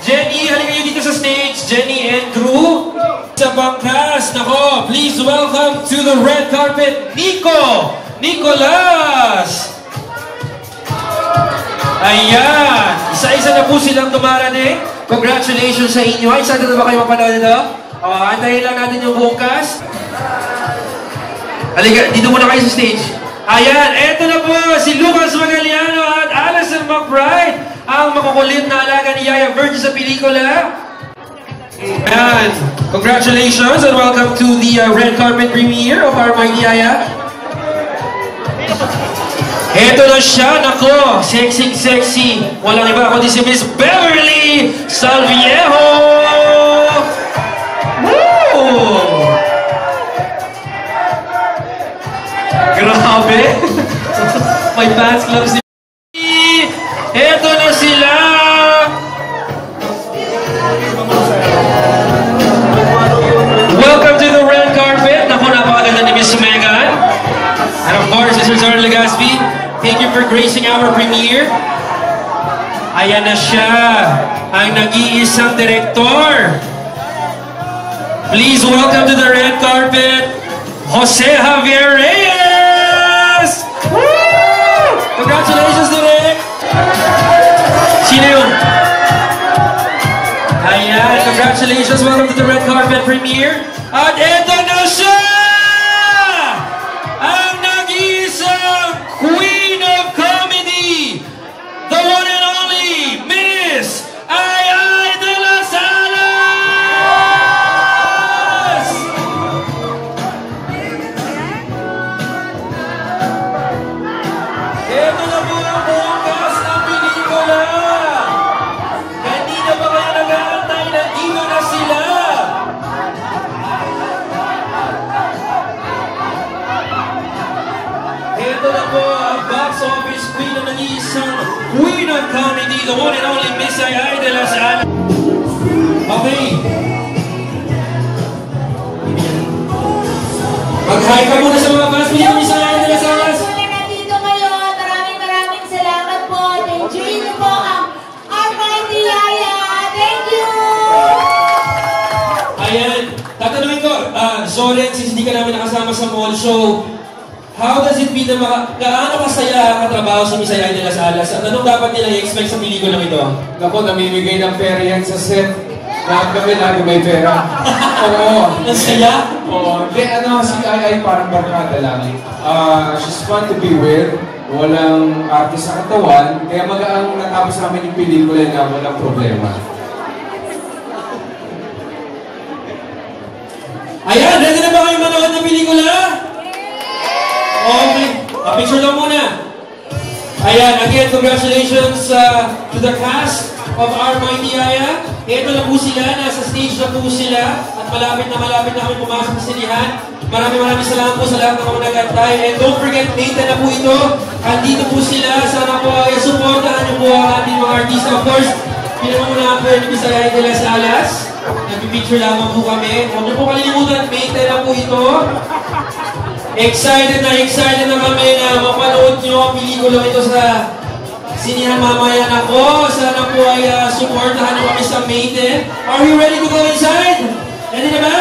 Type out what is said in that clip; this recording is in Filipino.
Jenny, halika kayo dito sa stage. Jenny and Drew. Sa bangkas, nako, please welcome to the red carpet, Nico! Nicolas! Ayan! Isa-isa na po silang dumarating. Congratulations sa inyo. Excited na ba kayo mapanood nito? Antayin lang natin yung buong cast. Halika, dito muna kayo sa stage. Ayan, eto na po si Lucas Magaliano at Alison McBride, ang makukulit na alaga ni Yaya Virgin sa pelikula. And congratulations and welcome to the red carpet premiere of our Mighty Yaya. Eto na siya, nako, sexy. Walang iba kundi si Miss Beverly Salviejo! Woo! Grabe! May fans club si eto na sila! Welcome to the red carpet! Naku, napakaganda ni Miss Megan. And of course, Mr. Zorn Legaspi, thank you for gracing our premiere. Ayan na siya, ang nag-iisang direktor. Please welcome to the red carpet, Jose Javier Reyes! Woo! Congratulations, Direk! Sino yun? Ayan, congratulations. Welcome to the red carpet premiere. At eto na siya! Ang nag-iisang Queen of Comedy! The one and only Miss Ai de las Alas! Eto na po ang buong cast ng pelikula! Kanina ba kayo nag-aantay? Nandito na sila! Ito na po ang box office queen na nag-iisang Queen of Comedy, the one and only Miss Ai de las Alas. Okay. Mag-hi ka muna sa mga fans niyo, Miss Ai de las Alas. Nandito kayo. Maraming salamat po. Enjoy niyo po ang Our Mighty Yaya. Thank you! Ayan. Tatanungin ko, Zoren, since hindi ka namin nakasama sa mall show, how does it be na gaano kasaya katrabaho sa Miss Ai de las Alas? At anong dapat nila i-expect sa pelikulang ito? Ako, namimigay ng pera yan sa set. Lahat kami lagi may pera. Oo. Ang saya? Oo. Di, si Ai parang barkada lang. She's fun to be with. Walang artist sa katawan. Kaya magaang natapos namin yung pelikula na walang problema. Ayan, ready na ba kayo manood ng pelikula? Okay. Picture lang muna. Ayan, again, congratulations to the cast of Our Mighty Yaya. Ito na po sila, nasa stage na po sila. At malapit na kami pumasok sa sinihan. Maraming salamat po sa lahat ng mga nag-antay. And don't forget, May 10 na po ito. Andito po sila. Sana po ay supportahan niyo po ang ating mga artista. Of course, pinamuna po yung Miss Ai de las Alas. Nag-picture lamang po kami. Huwag niyo po kalilimutan, May 10 na po ito. Excited na kami na mapanood nyo ang pelikula ito sa sinihan mamaya na ko. Sana po ay supportahan nyo kami sa May 10. Are you ready to go inside? Ready na ba?